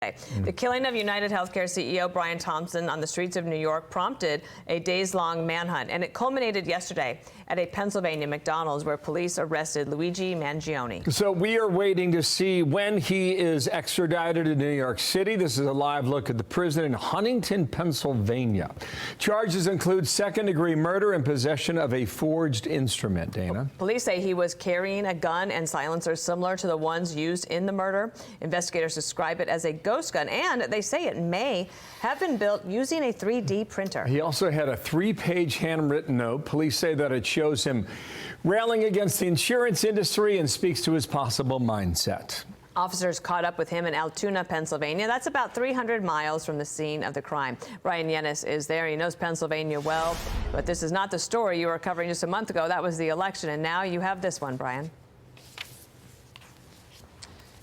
The killing of UnitedHealthcare CEO Brian Thompson on the streets of New York prompted a days-long manhunt, and it culminated yesterday at a Pennsylvania McDonald's where police arrested Luigi Mangione. So we are waiting to see when he is extradited to New York City. This is a live look at the prison in Huntington, Pennsylvania. Charges include second-degree murder and possession of a forged instrument. Dana. Police say he was carrying a gun and silencers similar to the ones used in the murder. Investigators describe it as a ghost gun, and they say it may have been built using a 3D printer. He also had a 3-page handwritten note. Police say that it shows him railing against the insurance industry and speaks to his possible mindset. Officers caught up with him in Altoona, Pennsylvania. That's about 300 miles from the scene of the crime. Bryan Llenas is there. He knows Pennsylvania well, but this is not the story you were covering just a month ago. That was the election, and now you have this one, Brian.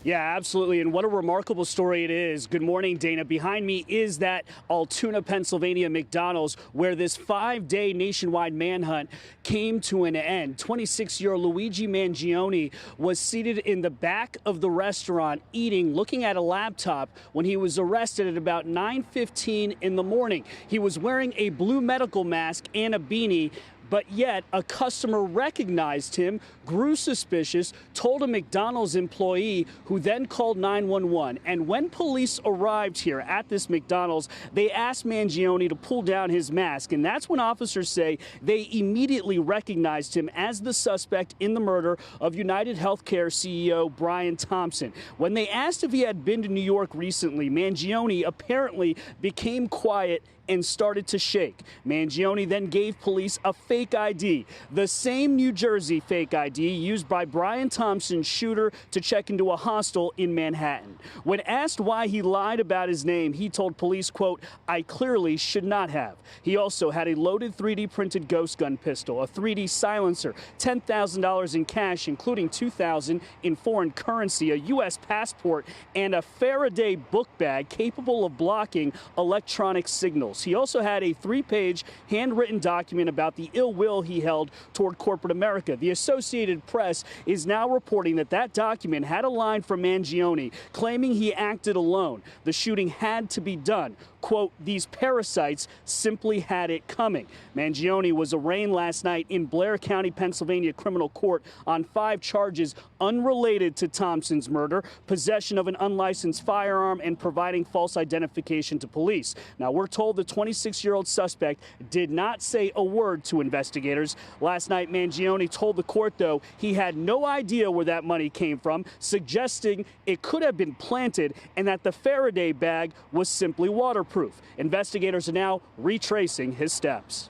Yeah, absolutely. And what a remarkable story it is. Good morning, Dana. Behind me is that Altoona, Pennsylvania McDonald's where this 5-day nationwide manhunt came to an end. 26-year-old Luigi Mangione was seated in the back of the restaurant eating, looking at a laptop when he was arrested at about 9:15 in the morning. He was wearing a blue medical mask and a beanie. But yet a customer recognized him, grew suspicious, told a McDonald's employee who then called 911. And when police arrived here at this McDonald's, they asked Mangione to pull down his mask. And that's when officers say they immediately recognized him as the suspect in the murder of UnitedHealthcare CEO Brian Thompson. When they asked if he had been to New York recently, Mangione apparently became quiet and started to shake. Mangione then gave police a fake ID, the same New Jersey fake ID used by Brian Thompson's shooter to check into a hostel in Manhattan. When asked why he lied about his name, he told police, quote, "I clearly should not have." He also had a loaded 3D printed ghost gun pistol, a 3D silencer, $10,000 in cash, including $2,000 in foreign currency, a U.S. passport, and a Faraday book bag capable of blocking electronic signals. He also had a 3-page handwritten document about the ill will he held toward corporate America. The Associated Press is now reporting that that document had a line from Mangione claiming he acted alone. The shooting had to be done. Quote, "These parasites simply had it coming." Mangione was arraigned last night in Blair County, Pennsylvania criminal court on 5 charges unrelated to Thompson's murder, possession of an unlicensed firearm, and providing false identification to police. Now, we're told the 26-year-old suspect did not say a word to investigators. Last night, Mangione told the court, though, he had no idea where that money came from, suggesting it could have been planted and that the Faraday bag was simply waterproof. Investigators are now retracing his steps.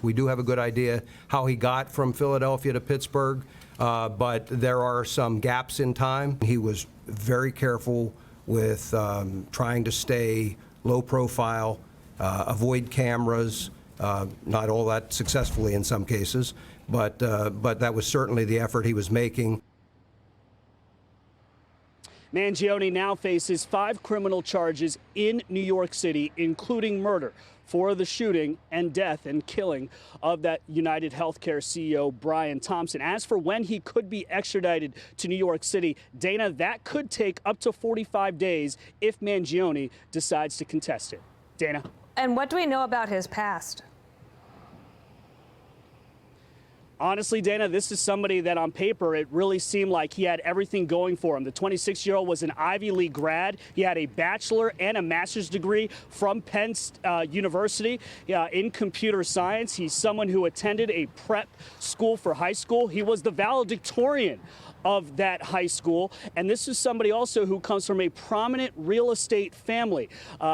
We do have a good idea how he got from Philadelphia to Pittsburgh, but there are some gaps in time. He was very careful with trying to stay low profile, avoid cameras, not all that successfully in some cases, but that was certainly the effort he was making. Mangione now faces 5 criminal charges in New York City, including murder for the shooting and death and killing of that UnitedHealthcare CEO Brian Thompson. As for when he could be extradited to New York City, Dana, that could take up to 45 days if Mangione decides to contest it. Dana. And what do we know about his past? Honestly, Dana, this is somebody that on paper, it really seemed like he had everything going for him. The 26-year-old was an Ivy League grad. He had a bachelor and a master's degree from Penn University in computer science. He's someone who attended a prep school for high school. He was the valedictorian of that high school, and this is somebody also who comes from a prominent real estate family.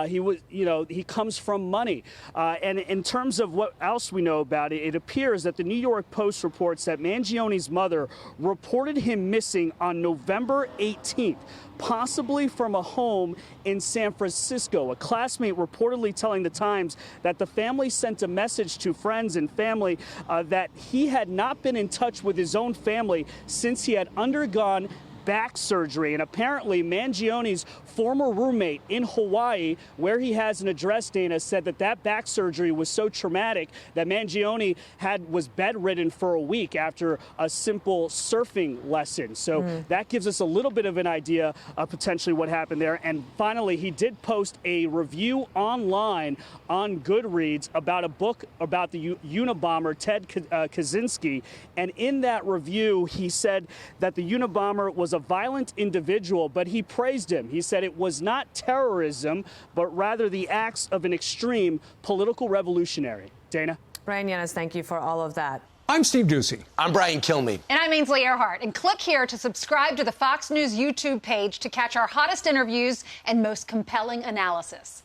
He comes from money. And in terms of what else we know about it, it appears that the New York Post reports that Mangione's mother reported him missing on November 18th. Possibly from a home in San Francisco. A classmate reportedly telling the Times that the family sent a message to friends and family that he had not been in touch with his own family since he had undergone back surgery. And apparently Mangione's former roommate in Hawaii, where he has an address, Dana, said that back surgery was so traumatic that Mangione was bedridden for a week after a simple surfing lesson. So that gives us a little bit of an idea of potentially what happened there. And finally, he did post a review online on Goodreads about a book about the Unabomber, Ted Kaczynski. And in that review, he said that the Unabomber was a violent individual, but he praised him. He said it was not terrorism, but rather the acts of an extreme political revolutionary. Dana? Bryan Llenas, thank you for all of that. I'm Steve Ducey. I'm Brian Kilmeade. And I'm Ainsley Earhart. And click here to subscribe to the Fox News YouTube page to catch our hottest interviews and most compelling analysis.